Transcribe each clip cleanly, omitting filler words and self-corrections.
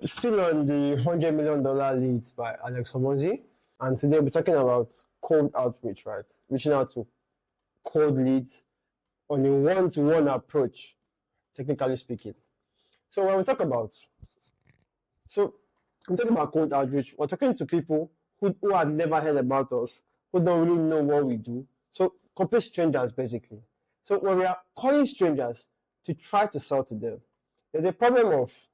still on the $100 million leads by Alex Hormozi, and today we're talking about cold outreach, right? Reaching out to cold leads on a one-to-one approach, technically speaking. So when we talk about, so we're talking about cold outreach, we're talking to people who have never heard about us, who don't really know what we do. So complete strangers, basically. So when we are calling strangers to try to sell to them, there's a problem of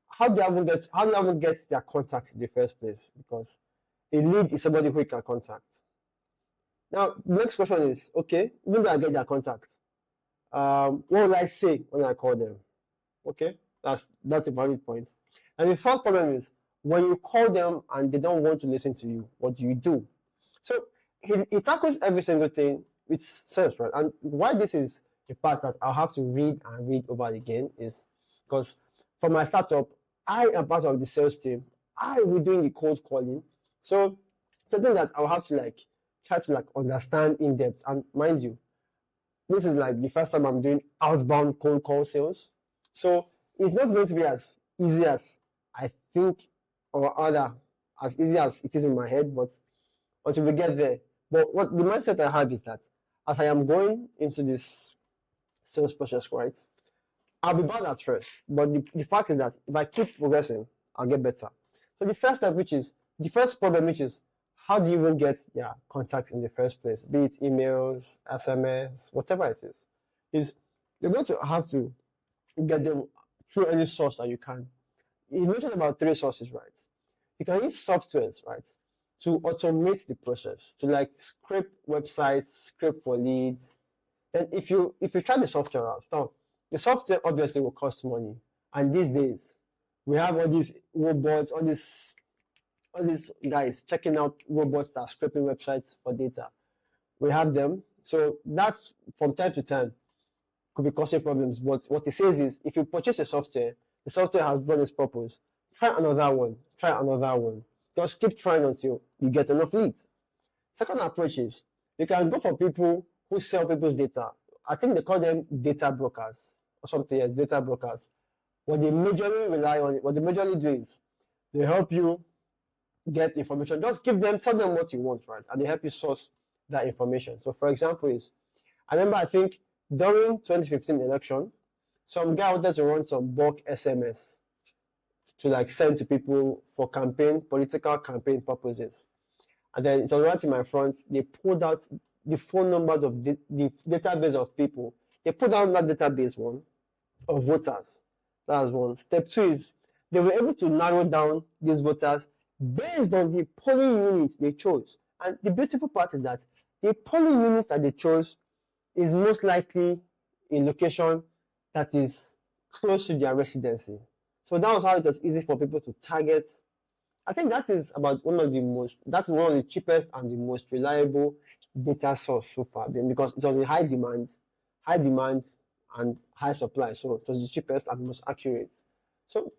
how do you even get their contact in the first place? Because a lead is somebody who you can contact. Now, the next question is, okay, even though I get their contact, what will I say when I call them? Okay, that's a valid point. And the first problem is when you call them and they don't want to listen to you, what do you do? So he tackles every single thing with sense, right? And why this is a part that I'll have to read and read over again is because for my startup, I am part of the sales team. I will doing the cold calling. So something that I'll have to try to understand in depth. And mind you, this is the first time I'm doing outbound cold call sales. So it's not going to be as easy as I think, or rather as easy as it is in my head, but until we get there. But what the mindset I have is that as I am going into this sales process, right, I'll be bad at first, but the fact is that if I keep progressing, I'll get better. So the first problem, which is how do you even get their contacts in the first place, be it emails, SMS, whatever it is you're going to have to get them through any source that you can. You mentioned about 3 sources, right? You can use softwares, right, to automate the process, to scrape websites, scrape for leads. And if you try the software out, now the software obviously will cost money. And these days, we have all these robots, all these guys checking out robots that are scraping websites for data. We have them. So that's from time to time could be causing problems. But what it says is if you purchase a software, the software has done its purpose. Try another one. Just keep trying until you get enough leads. Second approach is you can go for people who sell people's data. I think they call them data brokers or something else, data brokers. What they majorly do is they help you get information. Just tell them what you want, right? And they help you source that information. So for example, I remember I think during 2015 election, some guy wanted to run some bulk SMS to send to people for political campaign purposes. And then it was right in my front. They pulled out the phone numbers of the database of people. They put down that database one of voters. That's one. Step 2 is they were able to narrow down these voters based on the polling units they chose. And the beautiful part is that the polling units that they chose is most likely a location that is close to their residency. So that was how it was easy for people to target. I think that is one of the cheapest and the most reliable data source so far, because it was in high demand and high supply. So it was the cheapest and most accurate. So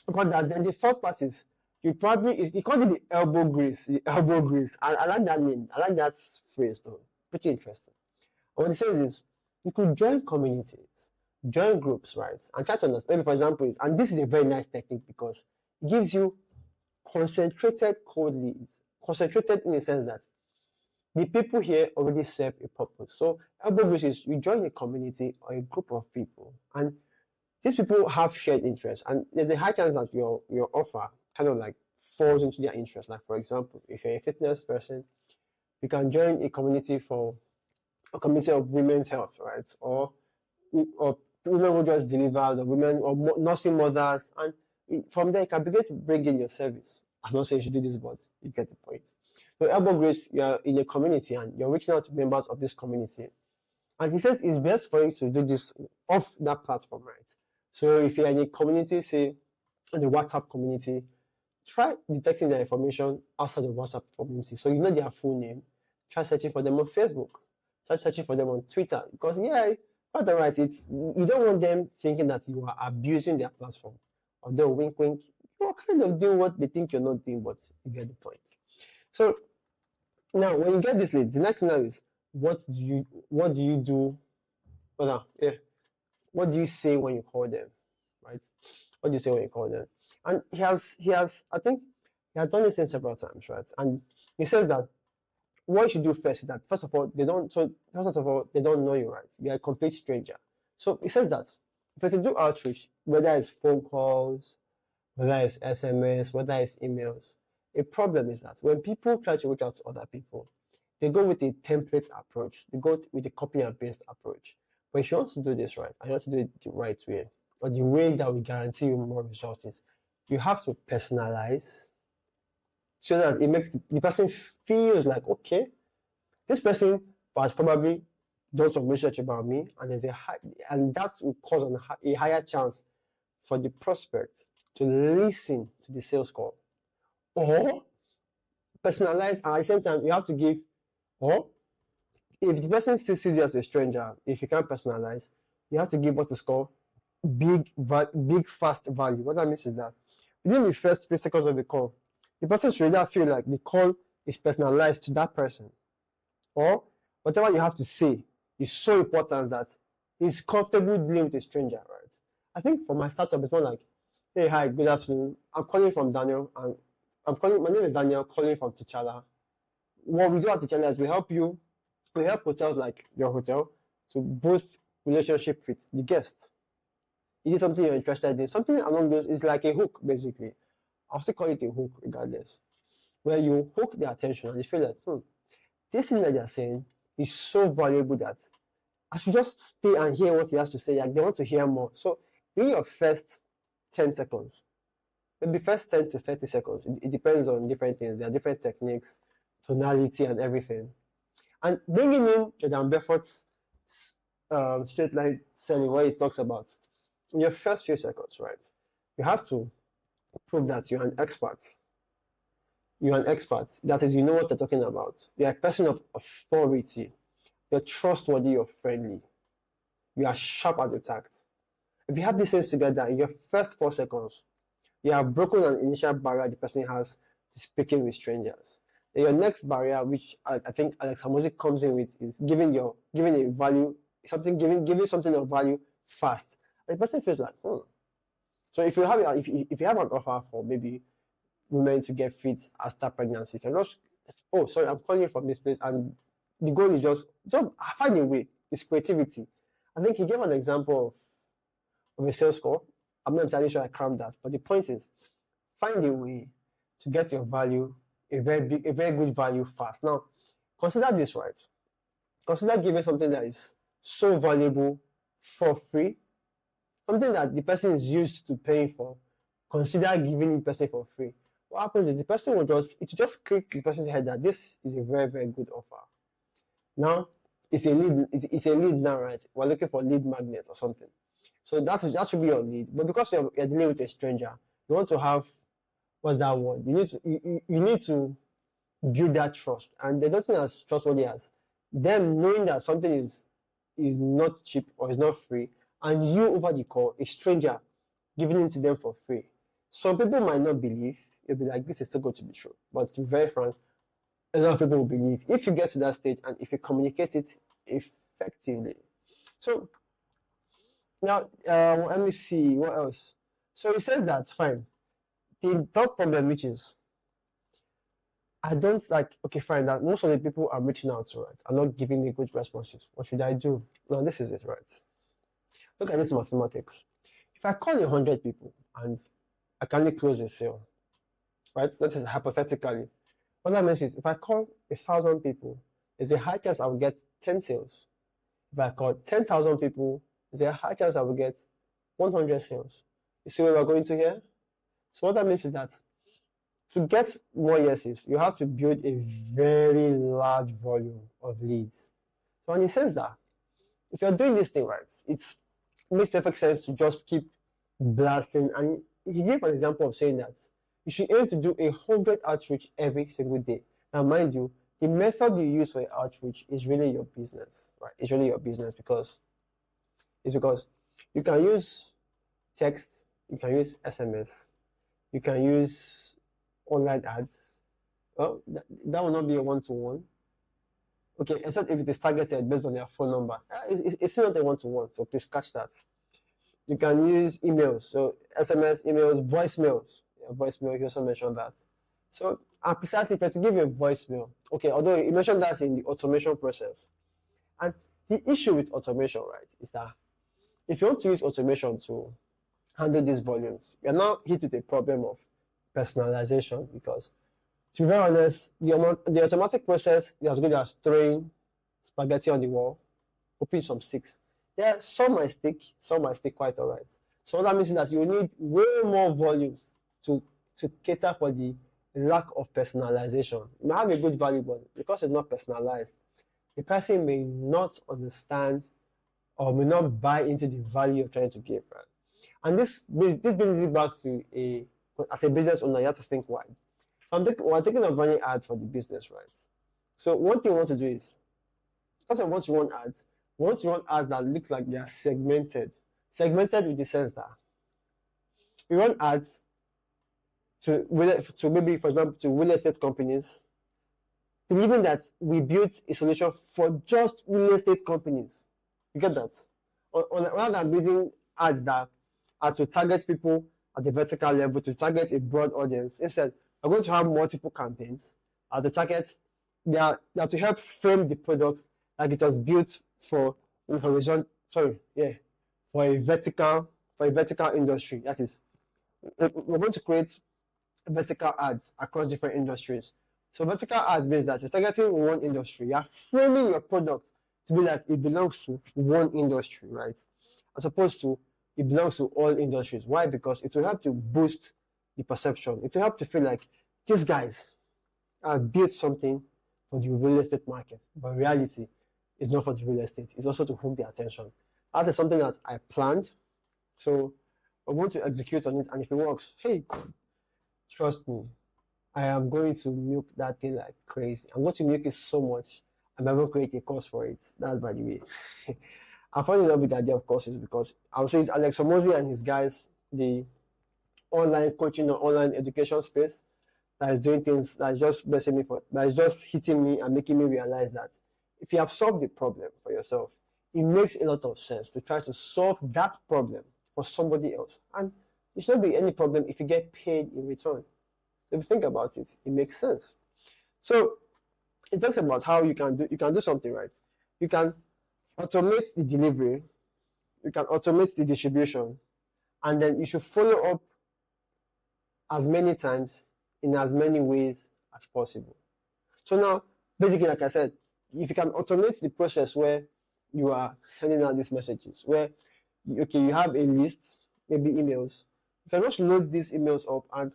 because that, then the third part is you call it the elbow grease. I like that name. I like that phrase though. Pretty interesting. And what it says is you could join communities, join groups, right? And try to understand. Maybe for example, and this is a very nice technique because it gives you concentrated cold leads. Concentrated in the sense that the people here already serve a purpose. So elbow grease is you join a community or a group of people, and these people have shared interests, and there's a high chance that your offer kind of falls into their interest. Like for example, if you're a fitness person, you can join a community of women's health, right? Or women who just deliver, the women or nursing mothers, and from there you can begin to bring in your service. I'm not saying you should do this, but you get the point. So elbow grease, you are in a community and you're reaching out to members of this community. And he says it's best for you to do this off that platform, right? So if you're in a community, say in the WhatsApp community, try detecting their information outside the WhatsApp community. So you know their full name. Try searching for them on Facebook. Try searching for them on Twitter. Because quite all right, you don't want them thinking that you are abusing their platform. Although wink wink, you're kind of doing what they think you're not doing, but you get the point. So now when you get this lead, the next thing now is what do you do? What do you say when you call them? Right? What do you say when you call them? And I think he has done this thing several times, right? And he says that what you should do first is that first of all, they don't know you, right? You're a complete stranger. So he says that if you do outreach, whether it's phone calls, whether it's SMS, whether it's emails, a problem is that when people try to reach out to other people, they go with a template approach. They go with a copy and paste approach. But if you want to do this right, and you want to do it the right way, or the way that will guarantee you more results, you have to personalize so that it makes the person feels like, okay, this person has probably done some research about me, and that will cause a higher chance for the prospect to listen to the sales call. Or personalize, and at the same time, you have to give, or if the person still sees you as a stranger, if you can't personalize, you have to give what is called big fast value. What that means is that within the first 3 seconds of the call, the person should either feel like the call is personalized to that person, or whatever you have to say is so important that he's comfortable dealing with a stranger, right? I think for my startup, it's more like, hey, hi, good afternoon. I'm calling from Daniel, and my name is Daniel, calling from T'Challa. What we do at T'Challa is we help hotels like your hotel to boost relationship with the guests. It is something you're interested in, something along those, is like a hook, basically. I'll still call it a hook regardless, where you hook their attention and you feel like, this thing that they're saying is so valuable that I should just stay and hear what he has to say. Like, they want to hear more. So in your first 10 seconds, maybe first 10 to 30 seconds, it depends on different things. There are different techniques, tonality and everything. And bringing in Jordan Belfort's straight line selling, what he talks about, in your first few seconds, right, you have to prove that you're an expert. You're an expert. That is, you know what you're talking about. You're a person of authority. You're trustworthy, you're friendly. You are sharp as a tact. If you have these things together in your first 4 seconds, you have broken an initial barrier the person has to speaking with strangers. Then your next barrier, which I think Alex Hormozi comes in with, is giving a value, giving something of value fast. And the person feels like, So if you have an offer for maybe women to get fit after pregnancy, you can just, I'm calling you from this place, and the goal is just find a way. It's creativity. I think he gave an example of a sales call. I'm not entirely sure I crammed that, but the point is, find a way to get your value, a very good value fast. Now, consider this, right? Consider giving something that is so valuable for free, something that the person is used to paying for. Consider giving the person for free. What happens is the person will just click the person's head that this is a very, very good offer. Now, it's a lead now, right? We're looking for lead magnets or something. So that should be your lead. But because you're dealing with a stranger, you want to have, what's that word? You need to build that trust. And there's nothing as trustworthy as them knowing that something is not cheap or is not free, and you over the call, a stranger, giving it to them for free. Some people might not believe. You'll be like, this is too good to be true. But to be very frank, a lot of people will believe if you get to that stage and if you communicate it effectively. So now, let me see what else. So he says that fine. The third problem, which is, I don't like. Okay, fine. That most of the people I'm reaching out to, right, are not giving me good responses. What should I do? Now, this is it, right? Look at this mathematics. If I call 100 people and I can only close a sale, right? That is hypothetically. What that means is, if I call 1,000 people, there's a high chance I will get 10 sales. If I call 10,000 people, there's a high chance I will get 100 sales. You see where we're going to here? So what that means is that to get more yeses, you have to build a very large volume of leads. So when he says that, if you're doing this thing right, it makes perfect sense to just keep blasting. And he gave an example of saying that you should aim to do 100 outreach every single day. Now, mind you, the method you use for outreach is really your business, right? It's really your business because you can use text, you can use SMS, you can use online ads. Well, that will not be a one-to-one. Okay, except if it is targeted based on their phone number. It's not a one-to-one, so please catch that. You can use emails, so SMS, emails, voicemails. Yeah, voicemail, you also mentioned that. So, and precisely, if you have to give a voicemail, okay, although you mentioned that's in the automation process. And the issue with automation, right, is that if you want to use automation to handle these volumes, you're now hit with a problem of personalization because, to be very honest, the automatic process is as good as throwing spaghetti on the wall, hoping some sticks. Yeah, some might stick quite all right. So what that means is that you need way more volumes to cater for the lack of personalization. You might have a good value, but because it's not personalized, the person may not understand or may not buy into the value you're trying to give, right? And this brings it back to as a business owner, you have to think wide. So we're thinking of running ads for the business, right? So one thing we want to do is, also once you run ads, we want to run ads that look like they are segmented. Segmented with the sense that we run ads to maybe, for example, to real estate companies, believing that we built a solution for just real estate companies. You get that? Rather than building ads that are to target people at the vertical level, to target a broad audience, instead, we're going to have multiple campaigns to target, they are to help frame the product like it was built for a vertical industry. That is, we're going to create vertical ads across different industries. So vertical ads means that you're targeting one industry. You're framing your product to be like it belongs to one industry, right? As opposed to it belongs to all industries. Why? Because it will help to boost the perception. It will help to feel like these guys have built something for the real estate market. But in reality, it's not for the real estate. It's also to hook their attention. That is something that I planned. So I want to execute on it. And if it works, hey, trust me, I am going to milk that thing like crazy. I'm going to milk it so much. I'm ever create a course for it. That's by the way. I fall in love with the idea of courses because I would say it's Alex Hormozi and his guys, the online coaching or online education space, that is doing things that is just blessing me that is just hitting me and making me realize that if you have solved the problem for yourself, it makes a lot of sense to try to solve that problem for somebody else. And it shouldn't be any problem if you get paid in return. So if you think about it, it makes sense. So it talks about how you can do something, right? You can automate the delivery, you can automate the distribution, and then you should follow up as many times in as many ways as possible. So now, basically, like I said, if you can automate the process where you are sending out these messages, where you have a list, maybe emails, you can just load these emails up and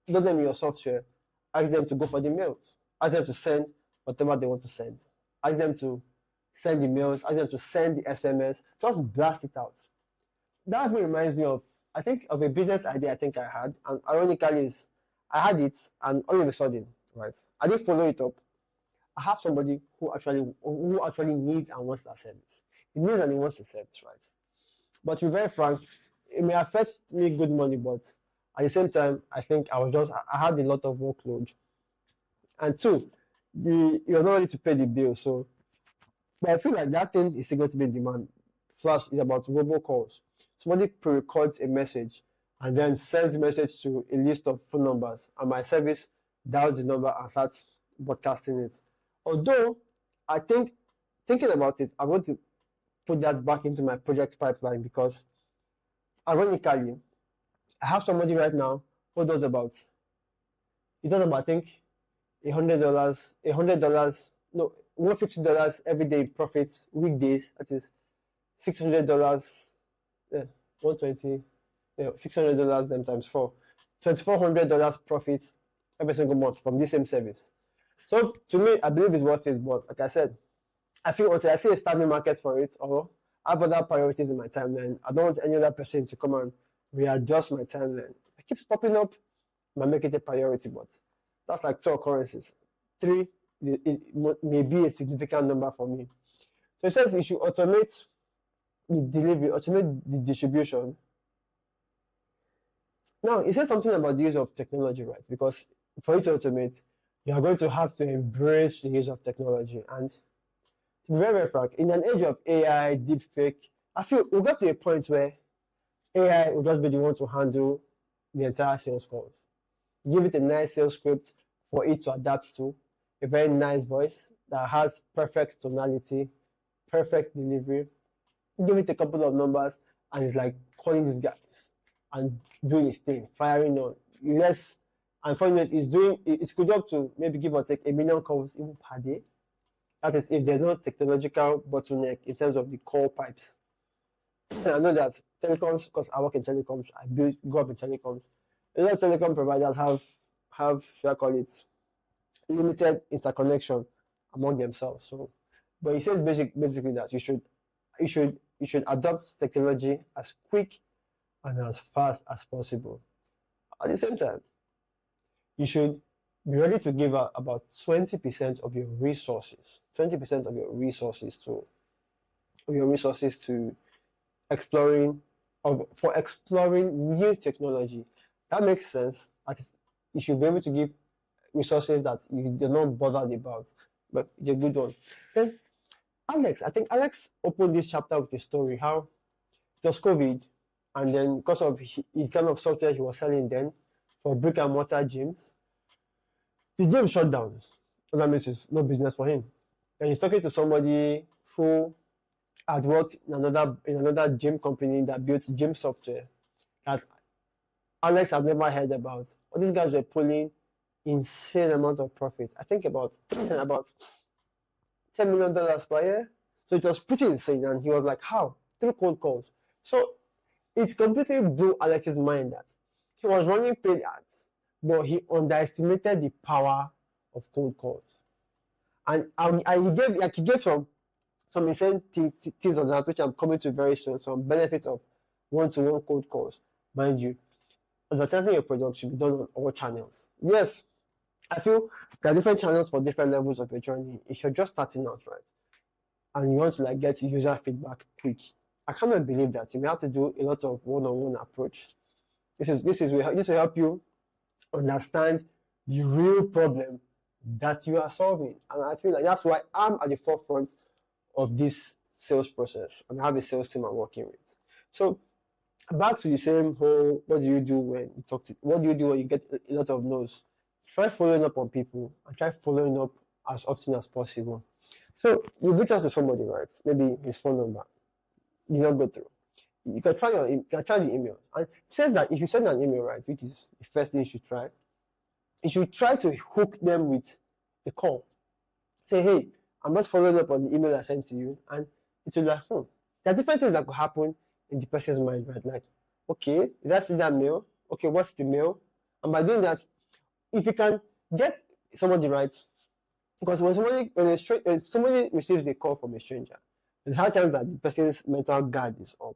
load them in your software, ask them to go for the mails, ask them to send whatever they want to send, ask them to send the mails, ask them to send the SMS, just blast it out. That reminds me of, I think, of a business idea I think I had, and ironically is, I had it, and all of a sudden, right, I didn't follow it up. I have somebody who actually needs and wants that service. He needs and he wants the service, right? But to be very frank, it may affect me good money, but at the same time, I think I had a lot of workload. And two, you're not ready to pay the bill. So, but I feel like that thing is still going to be in demand. Flash is about robocalls. Somebody pre-records a message and then sends the message to a list of phone numbers, and my service dials the number and starts broadcasting it. Although, I think, thinking about it, I'm going to put that back into my project pipeline because, ironically, I have somebody right now who does about, I think, $150 every day profits, weekdays, that is $600, yeah, 120, yeah, $600 then times 4, $2,400 profits every single month from this same service. So to me, I believe it's worth it, but like I said, I feel until I see a stable market for it or I have other priorities in my timeline, I don't want any other person to come and readjust my timeline. It keeps popping up, I might make it a priority, but that's like 2 occurrences. 3 may be a significant number for me. So it says you should automate the delivery, automate the distribution. Now, it says something about the use of technology, right? Because for you to automate, you are going to have to embrace the use of technology. And to be very, very frank, in an age of AI, deepfake, I feel we got to a point where AI will just be the one to handle the entire sales calls. Give it a nice sales script for it to adapt to, a very nice voice that has perfect tonality, perfect delivery. Give it a couple of numbers and it's like calling these guys and doing his thing, firing on. Yes, and funny enough, it's good up to maybe give or take 1 million calls even per day. That is if there's no technological bottleneck in terms of the call pipes. I know that telecoms, because I work in telecoms, grew up in telecoms. A lot of telecom providers have should I call it, limited interconnection among themselves. So, but he says basically that you should adopt technology as quick and as fast as possible. At the same time, you should be ready to give out about 20% of your resources, 20% of your resources to exploring new technology. That makes sense. That is, you should be able to give resources that you're not bothered about, but it's a good one. Then I think Alex opened this chapter with a story how it was COVID, and then because of his kind of software he was selling then for brick and mortar gyms, the gym shut down. And that means it's no business for him. And he's talking to somebody who had worked in another gym company that built gym software that Alex had never heard about. But these guys were pulling insane amount of profit. I think about about $10 million per year. So it was pretty insane. And he was like, how? Through cold calls. So it completely blew Alex's mind that he was running paid ads, but he underestimated the power of cold calls. And he gave some insane things on that, which I'm coming to very soon, some benefits of one-to-one cold calls. Mind you, advertising your product should be done on all channels. Yes, I feel there are different channels for different levels of your journey. If you're just starting out, right, and you want to like get user feedback quick, I cannot believe that you may have to do a lot of one-on-one approach. This will help you understand the real problem that you are solving. And I feel like that's why I'm at the forefront of this sales process, and I have a sales team I'm working with. So back to the same whole, what do you do when you get a lot of no's? Try following up on people and try following up as often as possible. So you reach out to somebody, right? Maybe his phone number did not go through. You can try the email. And it says that if you send an email, right, which is the first thing you should try to hook them with a call. Say, hey, I'm just following up on the email I sent to you, and it will be like, there are different things that could happen in the person's mind, right? Like, okay, did I see that mail? Okay, what's the mail? And by doing that, if you can get somebody right, because when somebody receives a call from a stranger, there's a high chance that the person's mental guard is up.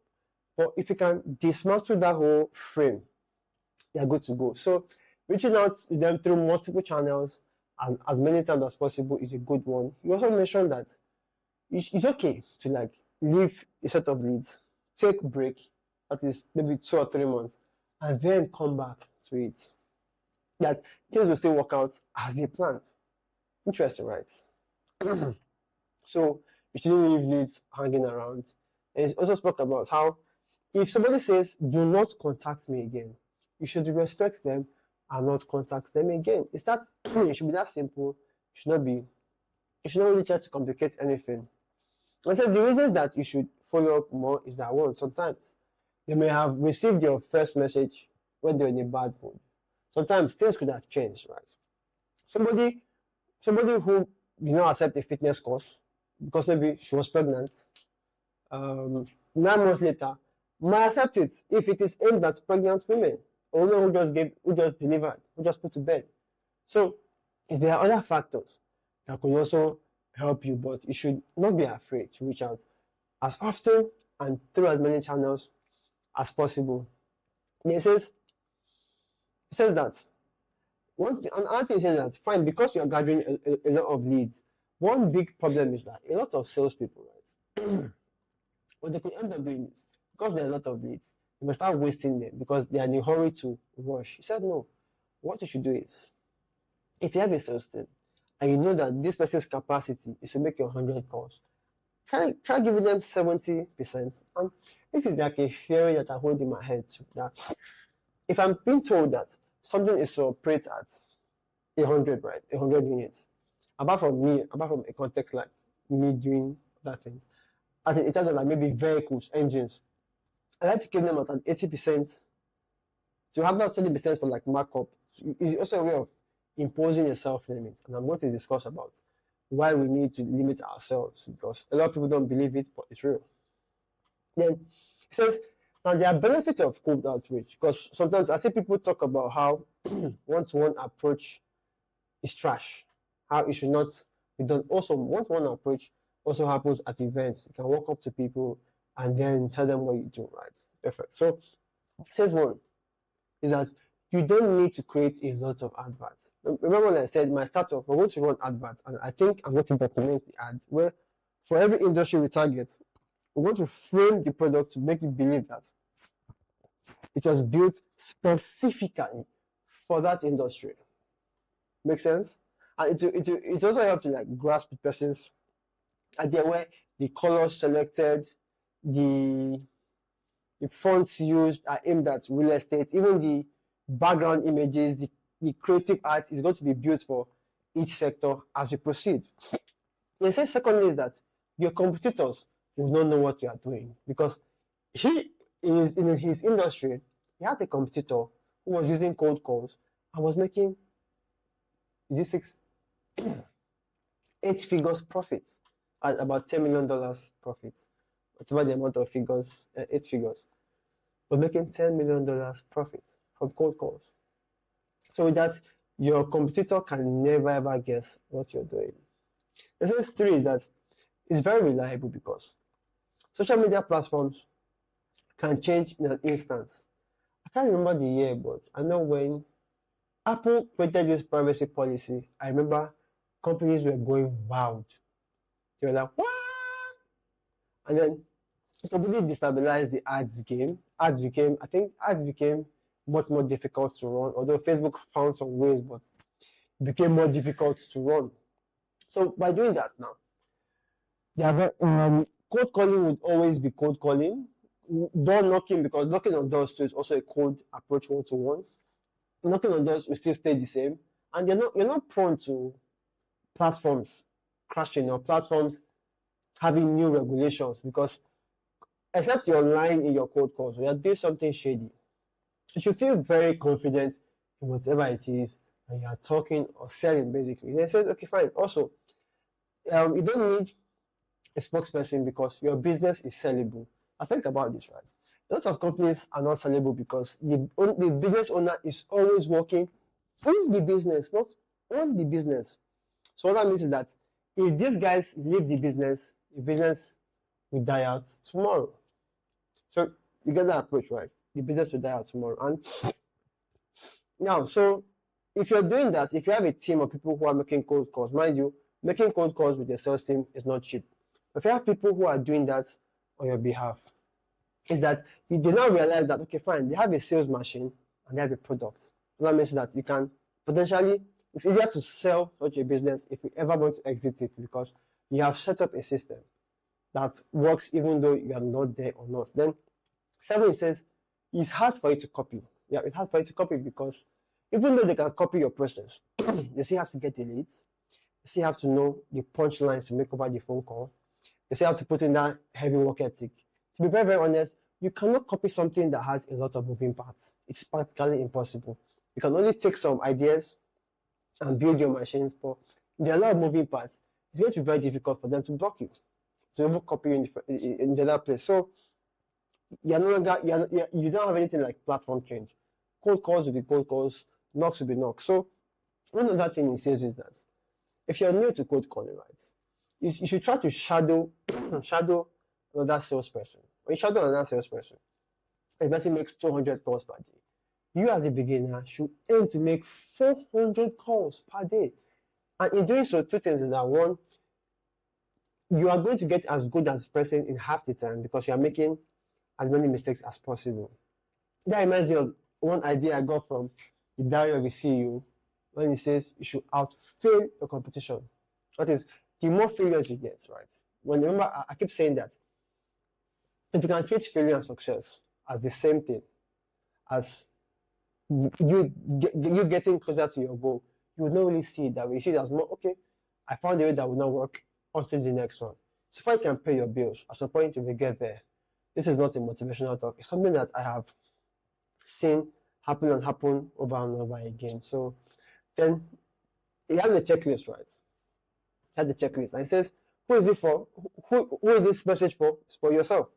But if you can dismantle that whole frame, you're good to go. So reaching out to them through multiple channels and as many times as possible is a good one. You also mentioned that it's okay to like leave a set of leads, take a break, that is maybe 2 or 3 months, and then come back to it. That things will still work out as they planned. Interesting, right? So you shouldn't leave leads hanging around. And it also spoke about how if somebody says, do not contact me again, you should respect them and not contact them again. It should be that simple. You should not really try to complicate anything. I said the reasons that you should follow up more is that one, sometimes they may have received your first message when they're in a bad mood. Sometimes things could have changed, right? Somebody who did not accept a fitness course because maybe she was pregnant, 9 months later, might accept it if it is aimed at pregnant women or women who just delivered, who just put to bed. So if there are other factors that could also help you, but you should not be afraid to reach out as often and through as many channels as possible. And it says that another thing says that fine, because you are gathering a lot of leads. One big problem is that a lot of salespeople, right? What they could end up doing is because there are a lot of leads, they must start wasting them because they are in a hurry to rush. He said, no. What you should do is, if you have a sales team and you know that this person's capacity is to make 100 calls, Try giving them 70%. And this is like a theory that I hold in my head too. That if I'm being told that something is to operate at 100, right? 100 units. Apart from a context like me doing other things, I think in terms of like maybe vehicles, engines, I like to keep them at an 80%. To have that 20% for like markup is also a way of imposing a self-limit. And I'm going to discuss about why we need to limit ourselves, because a lot of people don't believe it, but it's real. Then it says, now there are benefits of cold outreach, because sometimes I see people talk about how one-to-one approach is trash, how it should not be done. Also, one-to-one approach also happens at events. You can walk up to people and then tell them what you do, right? Perfect. So it says one is that you don't need to create a lot of adverts. Remember when I said my startup, we're going to run adverts, and I think I'm going to document the ads where for every industry we target, we're going to frame the product to make you believe that it was built specifically for that industry. Make sense? And it's also help to like grasp the person's idea where the colors selected, the fonts used are aimed at real estate, even the background images, the creative art is going to be built for each sector as you proceed. They say secondly is that your competitors will not know what you are doing, because he is in his industry. He had a competitor who was using cold calls and was making, is it 8 figures profits at about $10 million profits, whatever the amount of figures, 8 figures, but making $10 million profit from cold calls. So with that, your competitor can never ever guess what you're doing. The sense 3 is that it's very reliable, because social media platforms can change in an instant. I can't remember the year, but I know when Apple created this privacy policy, I remember companies were going wild. They were like, what? And then it completely destabilized the ads game. I think ads became much more difficult to run, although Facebook found some ways, but it became more difficult to run. So by doing that now, cold calling would always be cold calling. Door knocking, because knocking on doors too is also a cold approach one-to-one. Knocking on doors will still stay the same, and you're not prone to platforms crashing or platforms having new regulations, because except you're lying in your cold calls or you're doing something shady, you should feel very confident in whatever it is that you are talking or selling, basically. And it says, okay, fine. Also, you don't need a spokesperson because your business is sellable. I think about this, right? A lot of companies are not sellable because the business owner is always working in the business, not on the business. So what that means is that if these guys leave the business will die out tomorrow. So you get that approach, right? The business will die out tomorrow. And now, so if you're doing that, if you have a team of people who are making cold calls, mind you, making cold calls with your sales team is not cheap. If you have people who are doing that on your behalf, is that you do not realize that, okay, fine, they have a sales machine and they have a product. And that means that you can potentially, it's easier to sell such a business if you ever want to exit it, because you have set up a system that works even though you are not there or not. Then 7, it says, it's hard for you to copy. Yeah, it's hard for you to copy because even though they can copy your process, they still have to get the leads. They still have to know the punchlines to make over the phone call. They still have to put in that heavy work ethic. To be very, very honest, you cannot copy something that has a lot of moving parts. It's practically impossible. You can only take some ideas and build your machines, but there are a lot of moving parts. It's going to be very difficult for them to block you, to even copy you in the other place. So you don't have anything like platform change. Cold calls will be cold calls, knocks will be knocks. So one other thing it says is that if you're new to cold calling, right, you should try to shadow another salesperson. When you shadow another salesperson, a person makes 200 calls per day. You as a beginner should aim to make 400 calls per day. And in doing so, 2 things is that 1, you are going to get as good as the person in half the time because you are making as many mistakes as possible. That reminds me of one idea I got from the diary of a CEO when he says you should outfail your competition. That is, the more failures you get, right, When remember, I keep saying that if you can treat failure and success as the same thing, as you getting closer to your goal, you would not really see it that way. You see it as more, okay, I found a way that will not work, until the next one. So far you can pay your bills, at some point you will get there. This is not a motivational talk. It's something that I have seen happen and happen over and over again. So then it has a checklist, right? It has a checklist. And it says, who is it for? Who is this message for? It's for yourself.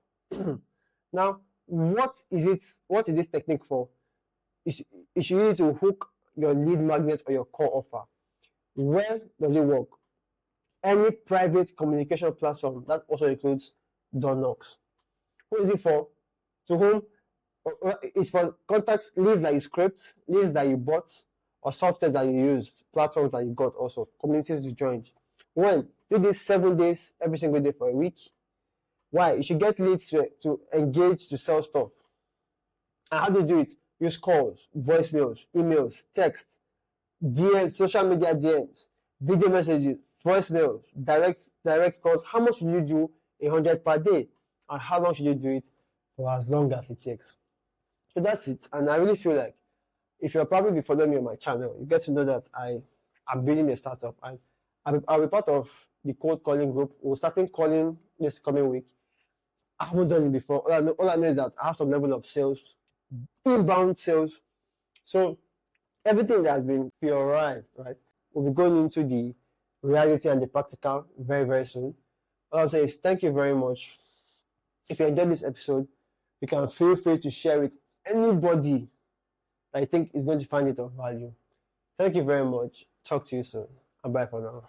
Now, what is this technique for? It's usually to hook your lead magnets or your core offer. Where does it work? Any private communication platform. That also includes door knocks. Who is it for? To whom? It's for contacts, leads that you script, leads that you bought, or software that you use, platforms that you got also, communities you joined. When? Do this 7 days, every single day for a week. Why? You should get leads to engage, to sell stuff. And how do you do it? Use calls, voicemails, emails, texts, DMs, social media DMs, video messages, voicemails, direct calls. How much should you do? 100 per day. And how long should you do it? For as long as it takes. So that's it. And I really feel like if you're probably following me on my channel, you get to know that I'm building a startup. And I'll be part of the cold calling group. We're starting calling this coming week. I haven't done it before. All I know is that I have some level of sales, inbound sales. So everything that has been theorized, right? We'll be going into the reality and the practical very, very soon. All I'll say is thank you very much. If you enjoyed this episode, you can feel free to share it anybody that I think is going to find it of value. Thank you very much. Talk to you soon. And bye for now.